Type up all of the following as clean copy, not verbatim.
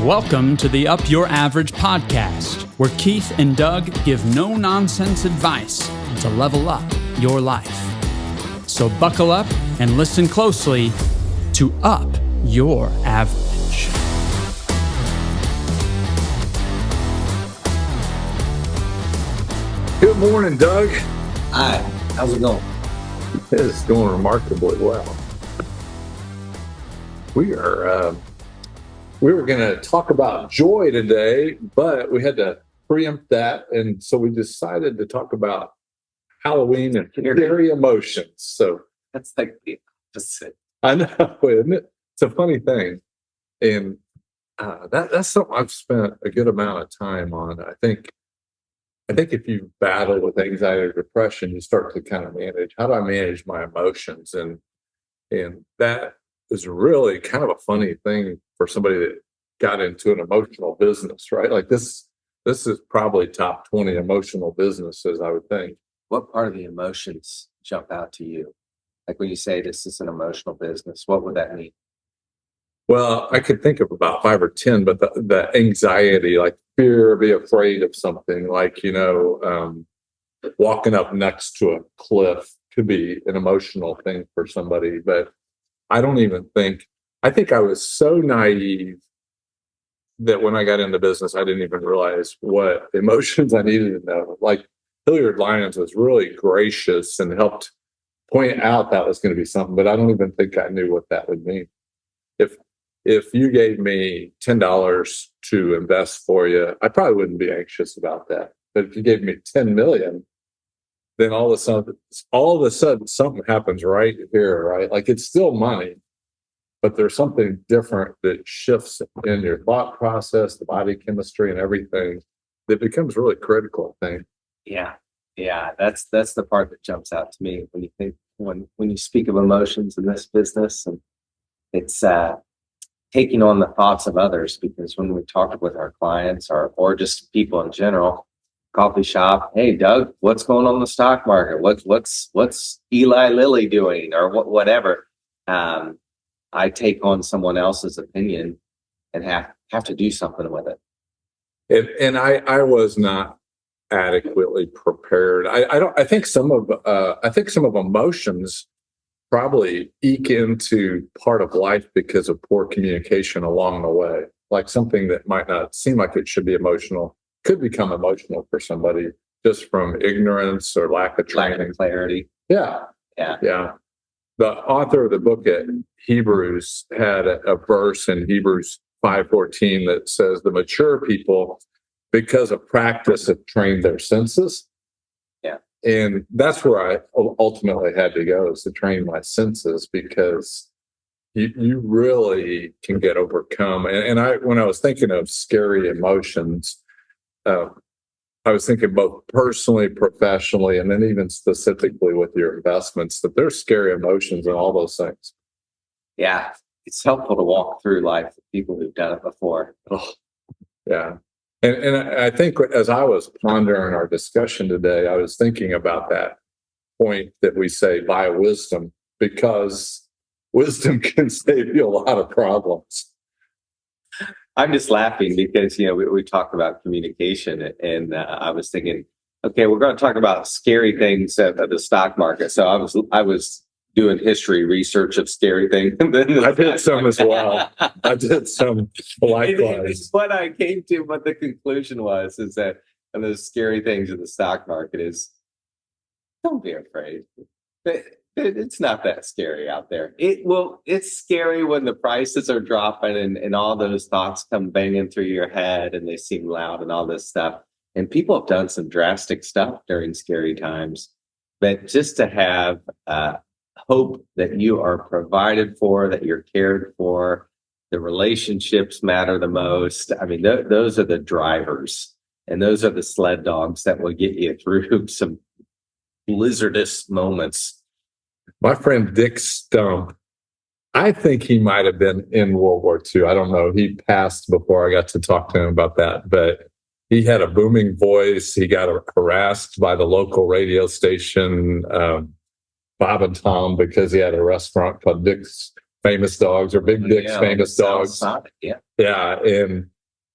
Welcome to the Up Your Average podcast, where Keith and Doug give no-nonsense advice to level up your life. So buckle up and listen closely to Up Your Average. Good morning, Doug. Hi, how's it going? It's going remarkably well. We were going to talk about joy today, but we had to preempt that, and so we decided to talk about Halloween and scary emotions. So That's like the opposite. I know, isn't it? It's a funny thing, and that's something I've spent a good amount of time on. I think if you battle with anxiety or depression, you start to kind of manage, how do I manage my emotions? And that is really kind of a funny thing for somebody that got into an emotional business, right? Like this is probably top 20 emotional businesses, I would think. What part of the emotions jump out to you? Like when you say this is an emotional business, what would that mean? Well, I could think of about 5 or 10, but the anxiety, like fear, be afraid of something, like, walking up next to a cliff could be an emotional thing for somebody. But I think I was so naive that when I got into business, I didn't even realize what emotions I needed to know. Like Hilliard Lyons was really gracious and helped point out that was going to be something, but I don't even think I knew what that would mean. If you gave me $10 to invest for you, I probably wouldn't be anxious about that. But if you gave me 10 million, then all of a sudden something happens right here, right? Like it's still money, but there's something different that shifts in your thought process, the body chemistry and everything that becomes really critical, I think. Yeah. That's the part that jumps out to me when you think when you speak of emotions in this business, and it's taking on the thoughts of others, because when we talk with our clients or just people in general, coffee shop, hey Doug, what's going on in the stock market? What's Eli Lilly doing, or whatever? I take on someone else's opinion and have to do something with it. And I was not adequately prepared. I think some of emotions probably eke into part of life because of poor communication along the way. Like something that might not seem like it should be emotional could become emotional for somebody just from ignorance or lack of training. Lack of clarity. Yeah. The author of the book at Hebrews had a verse in Hebrews 5:14 that says the mature people, because of practice, have trained their senses. Yeah. And that's where I ultimately had to go, is to train my senses, because you really can get overcome. And when I was thinking of scary emotions, I was thinking both personally, professionally, and then even specifically with your investments, that there's scary emotions and all those things. Yeah. It's helpful to walk through life with people who've done it before. Oh, yeah. And I think as I was pondering our discussion today, I was thinking about that point that we say, buy wisdom, because wisdom can save you a lot of problems. I'm just laughing because, we talked about communication, and I was thinking, okay, we're going to talk about scary things at the stock market. So I was doing history research of scary things. I did some as well. I did some likewise. What I came to, what the conclusion is that one of those scary things in the stock market is, don't be afraid. It's not that scary out there. It's scary when the prices are dropping and all those thoughts come banging through your head and they seem loud and all this stuff. And people have done some drastic stuff during scary times. But just to have hope that you are provided for, that you're cared for, the relationships matter the most. I mean, those are the drivers, and those are the sled dogs that will get you through some blizzardous moments. My friend Dick Stump, I think he might have been in World War II. I don't know. He passed before I got to talk to him about that. But he had a booming voice. He got harassed by the local radio station, Bob and Tom, because he had a restaurant called Dick's famous dogs or Big Dick's Yeah, famous dogs. Sonic, yeah. Yeah. And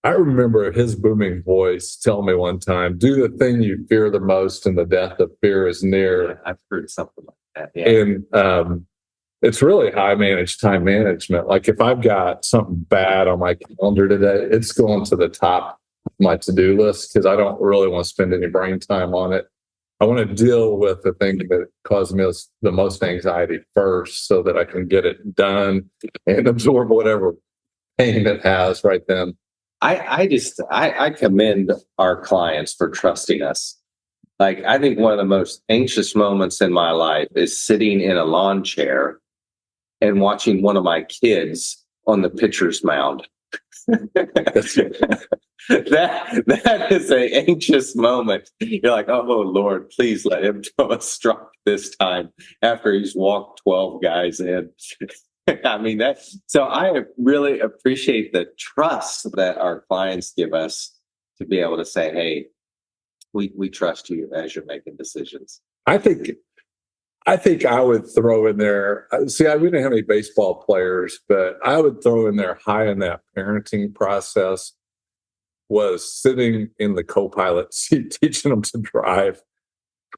I remember his booming voice telling me one time, do the thing you fear the most and the death of fear is near. I've heard something like that. Yeah. And it's really how I manage time management. Like if I've got something bad on my calendar today, it's going to the top of my to-do list because I don't really want to spend any brain time on it. I want to deal with the thing that causes me the most anxiety first so that I can get it done and absorb whatever pain it has right then. I commend our clients for trusting us. Like, I think one of the most anxious moments in my life is sitting in a lawn chair and watching one of my kids on the pitcher's mound. that is an anxious moment. You're like, oh Lord, please let him throw a strike this time after he's walked 12 guys in. I mean, so I really appreciate the trust that our clients give us to be able to say, hey, we trust you as you're making decisions. I think I would throw in there. See, we didn't have any baseball players, but I would throw in there high in that parenting process was sitting in the co-pilot seat, teaching them to drive.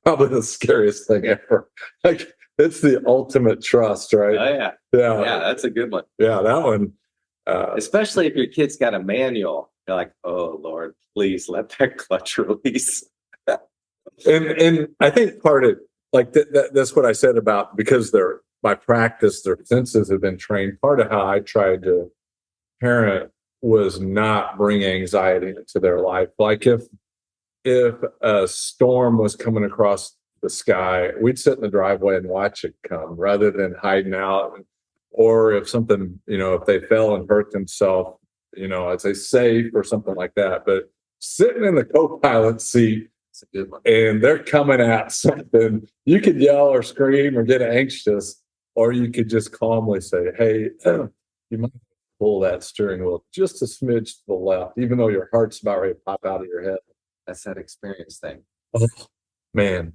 Probably the scariest thing ever. Like it's the ultimate trust, right? Oh yeah, yeah. That's a good one. Yeah, that one. Especially if your kid's got a manual, you're like, oh Lord, please let that clutch release. and I think part of like that's what I said about because by practice their senses have been trained. Part of how I tried to parent was not bring anxiety into their life. Like if a storm was coming across the sky, we'd sit in the driveway and watch it come rather than hiding out. Or if something, if they fell and hurt themselves, I'd say safe or something like that. But sitting in the co-pilot seat, it's a good one. And they're coming at something, you could yell or scream or get anxious, or you could just calmly say, hey, you might pull that steering wheel just a smidge to the left, even though your heart's about ready to pop out of your head. That's that experience thing. Oh, man.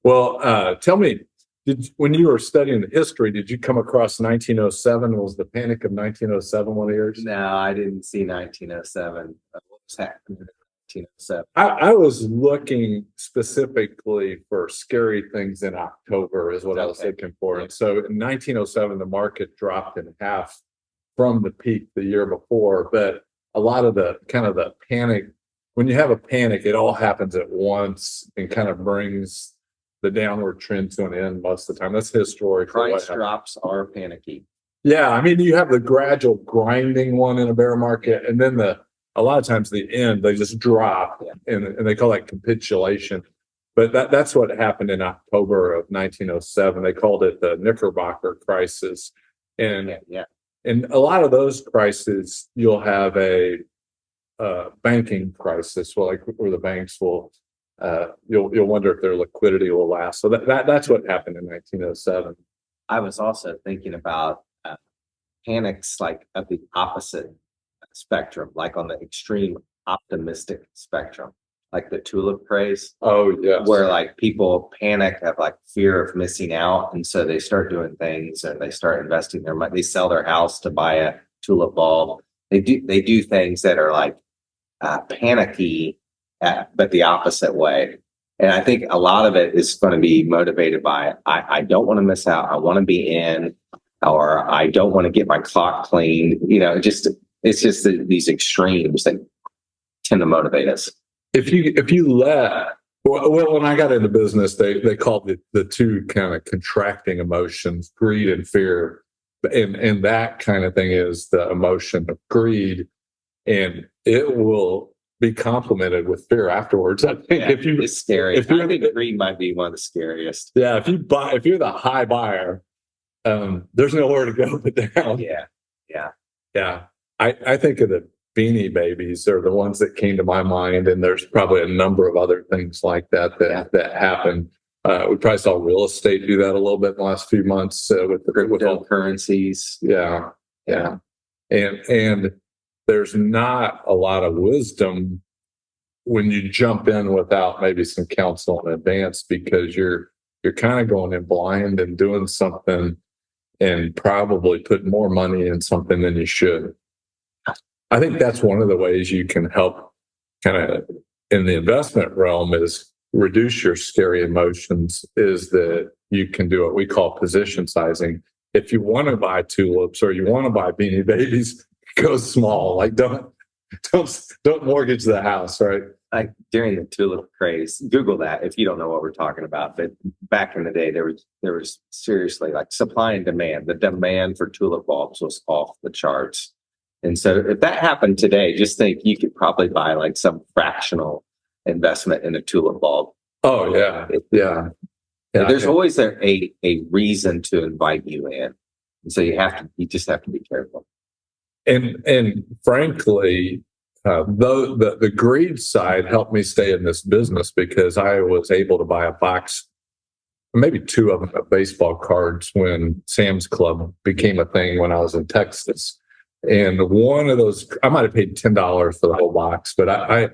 Well, tell me, when you were studying the history, did you come across 1907? Was the Panic of 1907 one of yours? No, I didn't see 1907. What was happening in 1907? I was looking specifically for scary things in October is what I was looking for. And so in 1907, the market dropped in half from the peak the year before. But a lot of the kind of the panic, when you have a panic, it all happens at once and kind of brings the downward trend to an end most of the time. That's historical. Price drops are panicky. Yeah. I mean, you have the gradual grinding one in a bear market, and then a lot of times the end, they just drop and they call that capitulation. But that's what happened in October of 1907. They called it the Knickerbocker crisis. And in a lot of those crises, you'll have a banking crisis, where the banks will, you'll wonder if their liquidity will last. So that's what happened in 1907. I was also thinking about panics like of the opposite spectrum, like on the extreme optimistic spectrum, like the tulip craze. Oh yes, where like people panic, have like fear of missing out, and so they start doing things and they start investing their money. They sell their house to buy a tulip bulb. They do things that are like panicky, but the opposite way. And I think a lot of it is going to be motivated by I don't want to miss out. I want to be in, or I don't want to get my clock cleaned. It's just these extremes that tend to motivate us. If you let, well, when I got into business, they called it the two kind of contracting emotions, greed and fear, and that kind of thing is the emotion of greed, and it will be complemented with fear afterwards. I think it's scary. I think greed might be one of the scariest. Yeah, if you're the high buyer, there's nowhere to go but down. Yeah. I think of the Beanie Babies are the ones that came to my mind, and there's probably a number of other things like that happen. We probably saw real estate do that a little bit in the last few months with cryptocurrencies. Yeah. And there's not a lot of wisdom when you jump in without maybe some counsel in advance, because you're kind of going in blind and doing something and probably put more money in something than you should. I think that's one of the ways you can help kind of in the investment realm is reduce your scary emotions, is that you can do what we call position sizing. If you want to buy tulips or you want to buy beanie babies, go small. Like don't mortgage the house, right? Like during the tulip craze, Google that if you don't know what we're talking about. But back in the day, there was seriously like supply and demand. The demand for tulip bulbs was off the charts. And so if that happened today, just think you could probably buy like some fractional investment in a tulip bulb. Oh yeah. Yeah. There's always a reason to invite you in. And so you just have to be careful. And frankly, the greed side helped me stay in this business because I was able to buy a box, maybe two of them, of baseball cards when Sam's Club became a thing when I was in Texas. And one of those, I might have paid $10 for the whole box, but I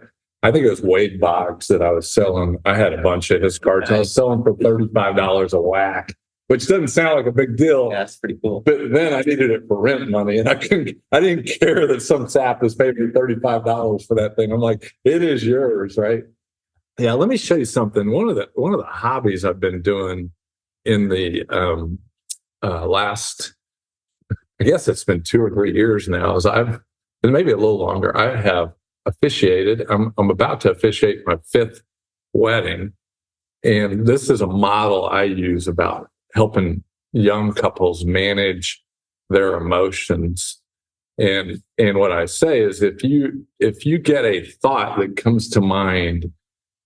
think it was Wade Boggs that I was selling. I had a bunch of his cards. I was selling for $35 a whack, which doesn't sound like a big deal. Yeah, that's pretty cool. But then I needed it for rent money, and I didn't care that some sap was paying me $35 for that thing. I'm like, it is yours, right? Yeah. Let me show you something. One of the hobbies I've been doing in the last, I guess it's been 2 or 3 years now, is and maybe a little longer, I have officiated. I'm about to officiate my 5th wedding. And this is a model I use about helping young couples manage their emotions. And what I say is if you get a thought that comes to mind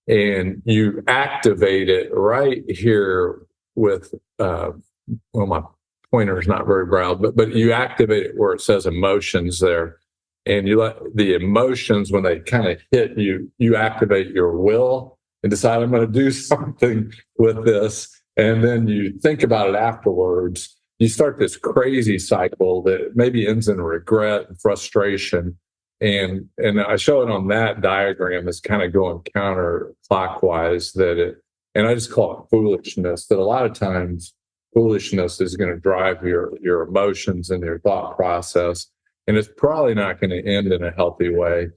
and you activate it right here with my pointer is not very broad, but you activate it where it says emotions there. And you let the emotions, when they kind of hit you, you activate your will and decide, I'm going to do something with this. And then you think about it afterwards. You start this crazy cycle that maybe ends in regret and frustration. And I show it on that diagram as kind of going counterclockwise, and I just call it foolishness, that a lot of times foolishness is going to drive your emotions and your thought process. And it's probably not going to end in a healthy way.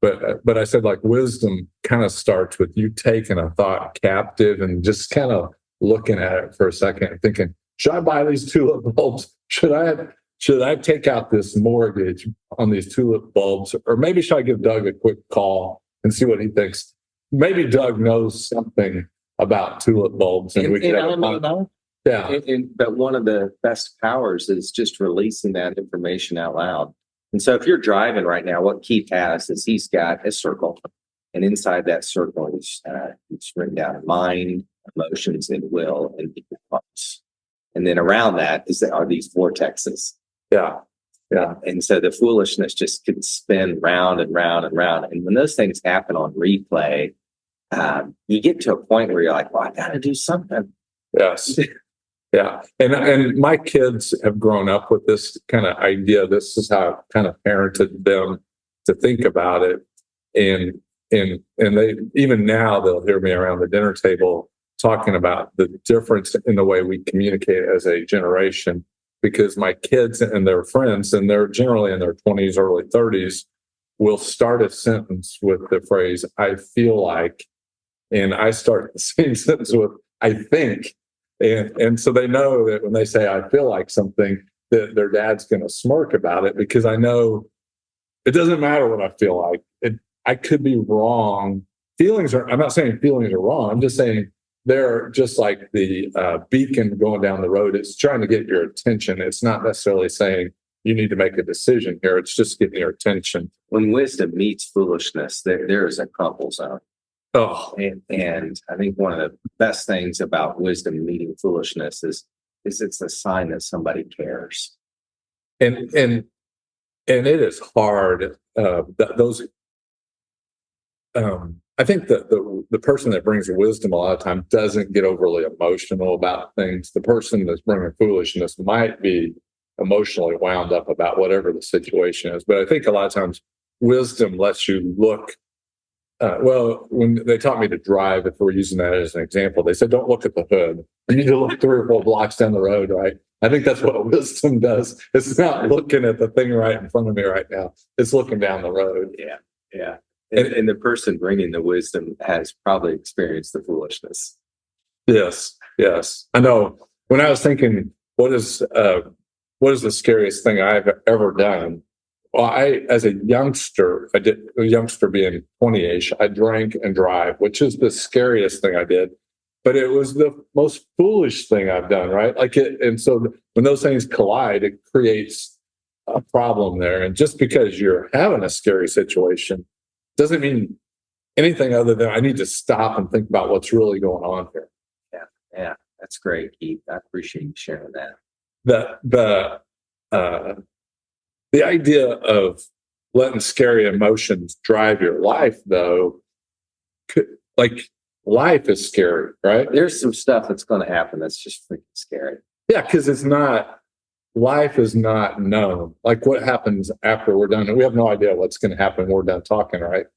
But I said, like, wisdom kind of starts with you taking a thought captive and just kind of looking at it for a second and thinking, should I buy these tulip bulbs? Should I take out this mortgage on these tulip bulbs? Or maybe should I give Doug a quick call and see what he thinks? Maybe Doug knows something about tulip bulbs. And we can have a yeah. But one of the best powers is just releasing that information out loud. And so if you're driving right now, what Keith has is he's got a circle. And inside that circle, he's written down mind, emotions, and will, and equal parts. And then around that are these vortexes. Yeah. Yeah. And so the foolishness just can spin round and round and round. And when those things happen on replay, you get to a point where you're like, well, I got to do something. Yes. Yeah. And my kids have grown up with this kind of idea. This is how I kind of parented them to think about it. And they, even now, they'll hear me around the dinner table talking about the difference in the way we communicate as a generation, because my kids and their friends, and they're generally in their 20s, early 30s, will start a sentence with the phrase, I feel like, and I start the same sentence with, I think. And so they know that when they say, I feel like something, that their dad's going to smirk about it, because I know it doesn't matter what I feel like. I could be wrong. I'm not saying feelings are wrong. I'm just saying they're just like the beacon going down the road. It's trying to get your attention. It's not necessarily saying you need to make a decision here. It's just getting your attention. When wisdom meets foolishness, there is a crumple zone. Oh, and I think one of the best things about wisdom meeting foolishness is it's a sign that somebody cares. And it is hard. I think that the person that brings wisdom a lot of times doesn't get overly emotional about things. The person that's bringing foolishness might be emotionally wound up about whatever the situation is. But I think a lot of times wisdom lets you look. When they taught me to drive, if we're using that as an example, they said, don't look at the hood. You need to look 3 or 4 blocks down the road, right? I think that's what wisdom does. It's not looking at the thing right in front of me right now. It's looking down the road. Yeah. Yeah. And the person bringing the wisdom has probably experienced the foolishness. Yes. Yes. I know. When I was thinking, what is the scariest thing I've ever done? Well, as a youngster, a youngster being 20-ish, I drank and drive, which is the scariest thing I did. But it was the most foolish thing I've done, right? And so when those things collide, it creates a problem there. And just because you're having a scary situation doesn't mean anything other than I need to stop and think about what's really going on here. Yeah, yeah, that's great, Keith. I appreciate you sharing that. The idea of letting scary emotions drive your life, though, life is scary, right? There's some stuff that's going to happen that's just freaking scary. Yeah, because life is not known. Like what happens after we're done. We have no idea what's going to happen when we're done talking, right?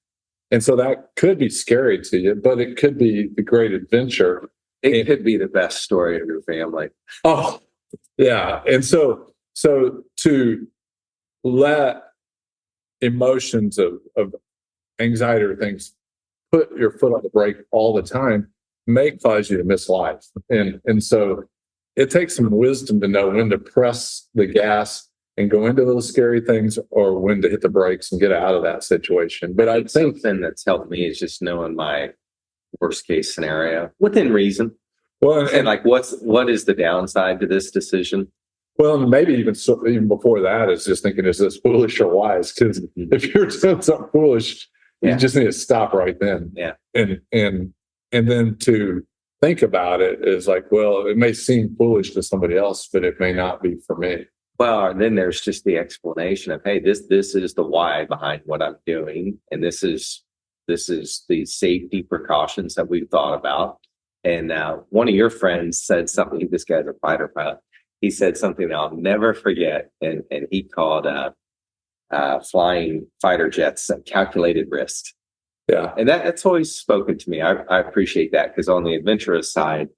And so that could be scary to you, but it could be the great adventure. It could be the best story of your family. Oh, yeah. And so to let emotions of anxiety or things put your foot on the brake all the time may cause you to miss life. And so it takes some wisdom to know when to press the gas and go into those scary things or when to hit the brakes and get out of that situation. But I think something that's helped me is just knowing my worst case scenario within reason. Well, and like what is the downside to this decision? Well, maybe even before that is just thinking, is this foolish or wise? Because if you're doing something foolish, you just need to stop right then. Yeah. And then to think about it is like, well, it may seem foolish to somebody else, but it may not be for me. Well, and then there's just the explanation of, hey, this is the why behind what I'm doing, and this is the safety precautions that we've thought about. And one of your friends said something. This guy's a fighter pilot. He said something I'll never forget, and he called flying fighter jets a calculated risk. Yeah, and that's always spoken to me. I appreciate that, because on the adventurous side,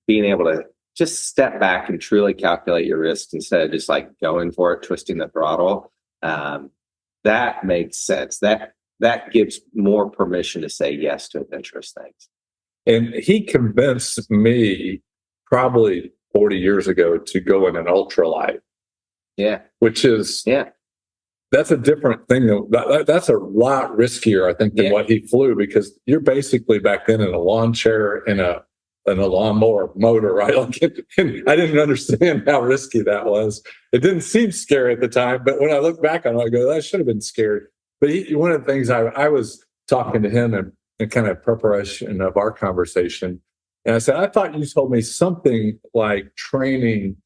being able to just step back and truly calculate your risk instead of just like going for it, twisting the throttle, that makes sense. That gives more permission to say yes to adventurous things. And he convinced me probably 40 years ago to go in an ultralight. Yeah. Which is, that's a different thing. That's a lot riskier, I think, than what he flew, because you're basically back then in a lawn chair and a lawnmower motor, right? Like I didn't understand how risky that was. It didn't seem scary at the time, but when I look back on it, I go, that should have been scary. But one of the things I was talking to him in kind of preparation of our conversation, and I said, I thought you told me something like training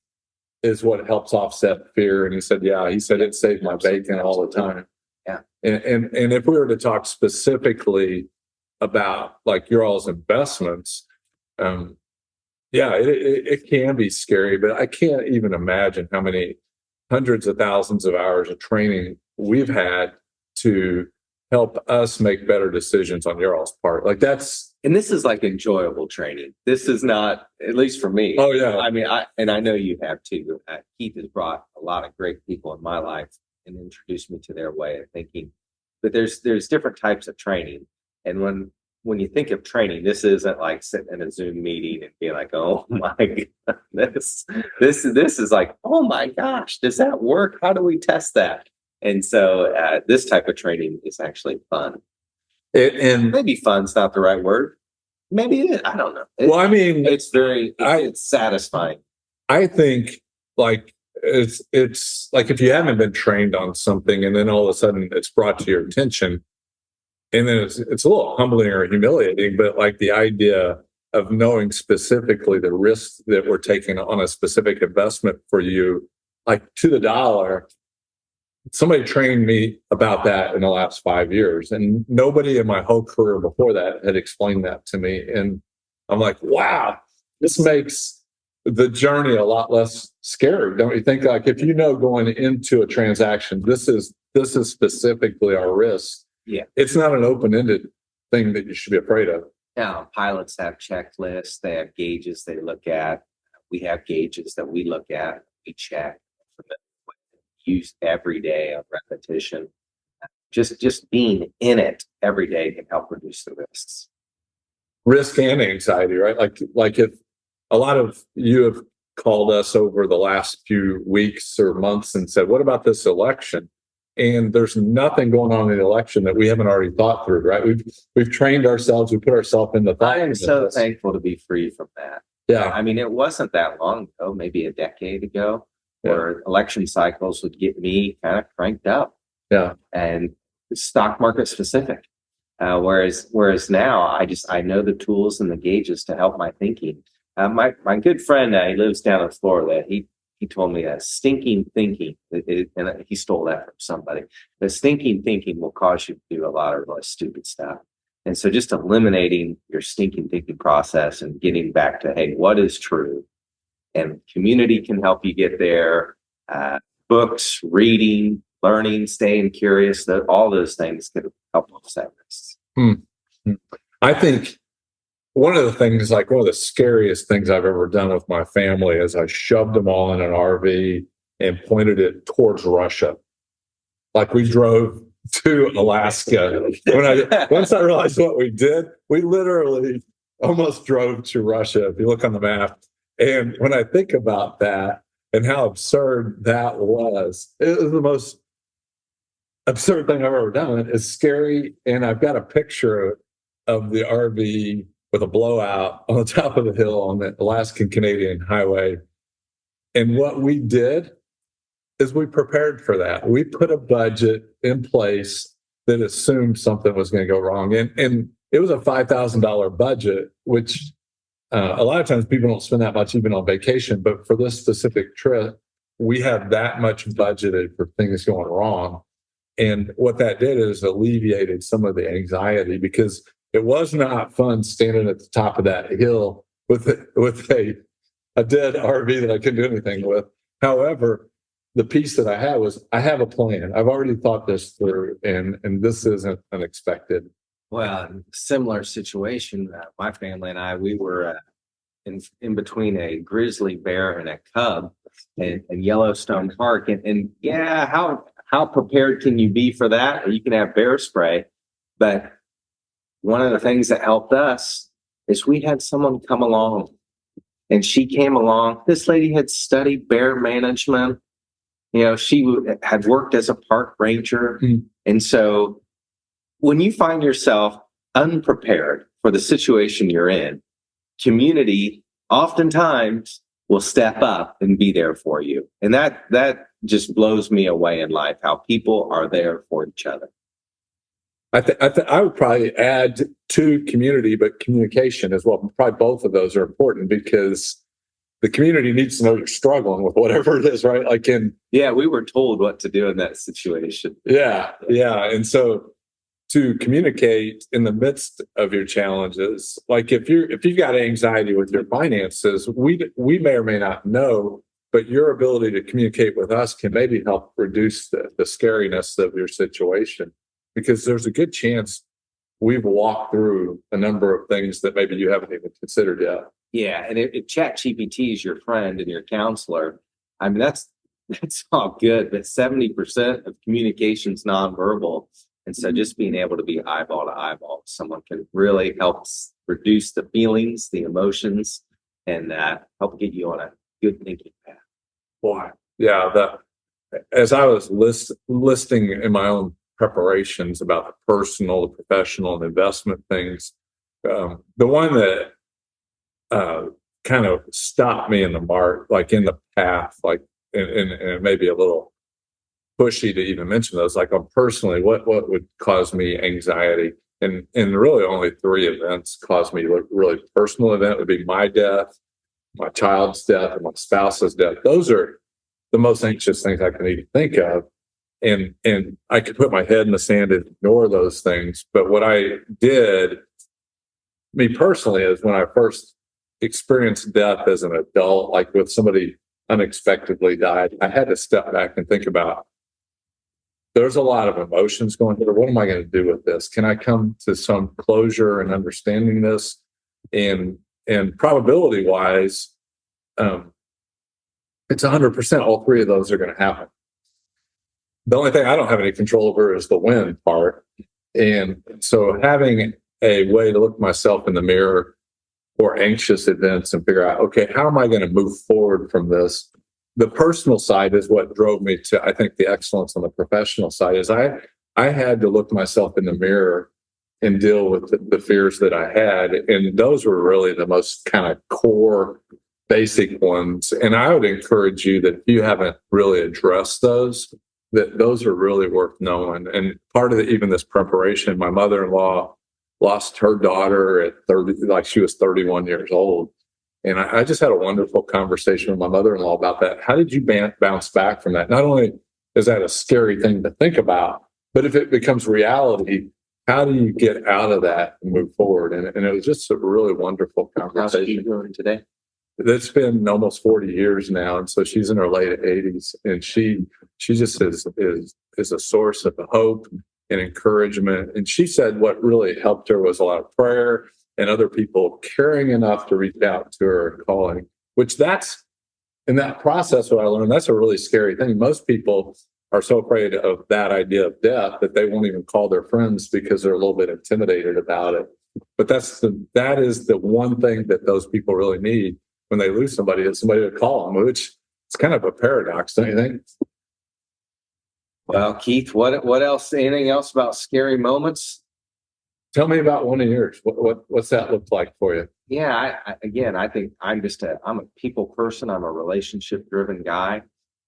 is what helps offset fear. And he said, yeah. He said it saved my bacon all the time. Yeah. And if we were to talk specifically about like your all's investments, it can be scary, but I can't even imagine how many hundreds of thousands of hours of training we've had to help us make better decisions on your all's part. Like and this is like enjoyable training. This is not, at least for me. Oh yeah. I mean, I know you have too. Keith has brought a lot of great people in my life and introduced me to their way of thinking. But there's different types of training, and when you think of training, this isn't like sitting in a Zoom meeting and being like, oh my goodness, this is like, oh my gosh, does that work? How do we test that? And so this type of training is actually fun. And maybe fun's not the right word. Maybe it is. I don't know. It's satisfying. I think like it's like if you haven't been trained on something and then all of a sudden it's brought to your attention, and then it's a little humbling or humiliating, but like the idea of knowing specifically the risks that we're taking on a specific investment for you, like to the dollar. Somebody trained me about that in the last 5 years, and nobody in my whole career before that had explained that to me. And I'm like, wow, this makes the journey a lot less scary. Don't you think? Like if you know going into a transaction, this is specifically our risk. Yeah. It's not an open-ended thing that you should be afraid of. Now, pilots have checklists, they have gauges they look at. we have gauges that we look at, we check, use every day on repetition. Just being in it every day can help reduce the risks. Risk and anxiety, right? Like if a lot of you have called us over the last few weeks or months and said, what about this election? And there's nothing going on in the election that we haven't already thought through, right? We've trained ourselves, we put ourselves in the thought. I'm so thankful to be free from that. Yeah. I mean, it wasn't that long ago, maybe a decade ago, where election cycles would get me kind of cranked up. Yeah. And stock market specific. Whereas now I know the tools and the gauges to help my thinking. My good friend, he lives down in Florida. He told me that stinking thinking, and he stole that from somebody. The stinking thinking will cause you to do a lot of really stupid stuff. And so just eliminating your stinking thinking process and getting back to, hey, what is true? And community can help you get there. Books, reading, learning, staying curious, all those things can help offset risks. I think one of the scariest things I've ever done with my family is I shoved them all in an RV and pointed it towards Russia. Like we drove to Alaska. Once I realized what we did, we literally almost drove to Russia, if you look on the map. And when I think about that and how absurd that was, it was the most absurd thing I've ever done. It's scary. And I've got a picture of the RV with a blowout on the top of the hill on the Alaskan Canadian highway. And what we did is we prepared for that. We put a budget in place that assumed something was going to go wrong. And it was a $5,000 budget, which a lot of times people don't spend that much even on vacation. But for this specific trip, we had that much budgeted for things going wrong. And what that did is alleviated some of the anxiety, because it was not fun standing at the top of that hill with a dead RV that I couldn't do anything with. However, the piece that I had was I have a plan. I've already thought this through, and this isn't unexpected. Well, similar situation. My family and I, we were in between a grizzly bear and a cub in Yellowstone Park, and yeah, how prepared can you be for that? You can have bear spray, but one of the things that helped us is we had someone come along, and she came along. This lady had studied bear management. You know, she had worked as a park ranger. And so when you find yourself unprepared for the situation you're in, community oftentimes will step up and be there for you. And that just blows me away in life, how people are there for each other. I would probably add to community, but communication as well. Probably both of those are important, because the community needs to know you're struggling with whatever it is, right? We were told what to do in that situation. Yeah. And so to communicate in the midst of your challenges, like if you've got anxiety with your finances, we may or may not know, but your ability to communicate with us can maybe help reduce the scariness of your situation, because there's a good chance we've walked through a number of things that maybe you haven't even considered yet. Yeah, and if ChatGPT is your friend and your counselor, I mean, that's all good, but 70% of communication's nonverbal. And so just being able to be eyeball to eyeball, someone can really help reduce the feelings, the emotions, and help get you on a good thinking path. Boy, yeah. As I was listing in my own preparations about the personal, the professional, and investment things, the one that kind of stopped me in the mark, like in the path, like, and it may be a little pushy to even mention those, like on personally, what would cause me anxiety? And really only 3 events cause me really personal event would be my death, my child's death, and my spouse's death. Those are the most anxious things I can even think of. And I could put my head in the sand and ignore those things. But what I did, me personally, is when I first experienced death as an adult, like with somebody unexpectedly died, I had to step back and think about, there's a lot of emotions going through. What am I going to do with this? Can I come to some closure and understanding this? And probability wise, it's 100%. All three of those are going to happen. The only thing I don't have any control over is the when part. And so having a way to look myself in the mirror for anxious events and figure out, okay, how am I going to move forward from this? The personal side is what drove me to, I think, the excellence on the professional side is I had to look myself in the mirror and deal with the fears that I had. And those were really the most kind of core basic ones. And I would encourage you that if you haven't really addressed those, that those are really worth knowing. And part of even this preparation, my mother-in-law lost her daughter at 30, like she was 31 years old. And I just had a wonderful conversation with my mother-in-law about that. How did you bounce back from that? Not only is that a scary thing to think about, but if it becomes reality, how do you get out of that and move forward? And it was just a really wonderful How's she conversation. doing today? It's been almost 40 years now, and so she's in her late 80s, and she just is a source of hope and encouragement. And she said what really helped her was a lot of prayer and other people caring enough to reach out to her and calling. Which that's in that process. What I learned, that's a really scary thing. Most people are so afraid of that idea of death that they won't even call their friends because they're a little bit intimidated about it. But that is the one thing that those people really need when they lose somebody, is somebody to call them, which is kind of a paradox, don't you think? Well, Keith, what else? Anything else about scary moments? Tell me about one of yours. What's that look like for you? Yeah, I think I'm a people person. I'm a relationship driven guy.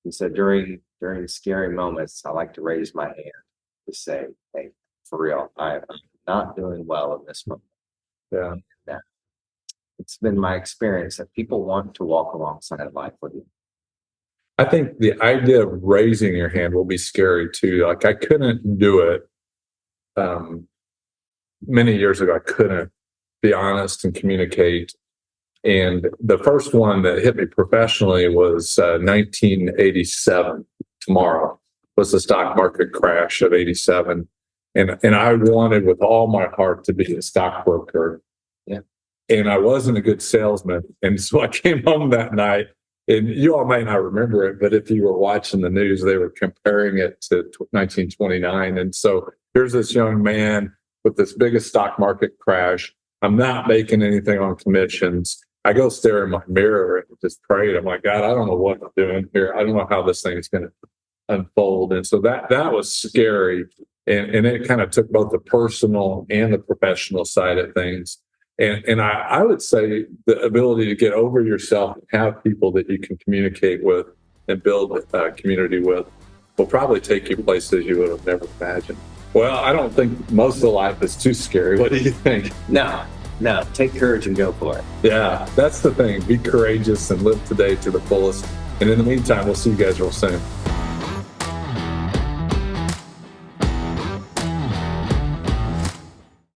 And so during scary moments, I like to raise my hand to say, hey, for real, I'm not doing well in this moment. Yeah. It's been my experience that people want to walk alongside life with you. I think the idea of raising your hand will be scary too. Like I couldn't do it many years ago. I couldn't be honest and communicate. And the first one that hit me professionally was 1987. Tomorrow was the stock market crash of 87. And I wanted with all my heart to be a stockbroker. Yeah. And I wasn't a good salesman. And so I came home that night, and you all may not remember it, but if you were watching the news, they were comparing it to 1929. And so here's this young man with this biggest stock market crash. I'm not making anything on commissions. I go stare in my mirror and just pray. I'm like, God, I don't know what I'm doing here. I don't know how this thing is going to unfold. And so that was scary. And it kind of took both the personal and the professional side of things. And I would say the ability to get over yourself and have people that you can communicate with and build a community with will probably take you places you would have never imagined. Well, I don't think most of life is too scary. What do you think? No, take courage and go for it. Yeah, that's the thing. Be courageous and live today to the fullest. And in the meantime, we'll see you guys real soon.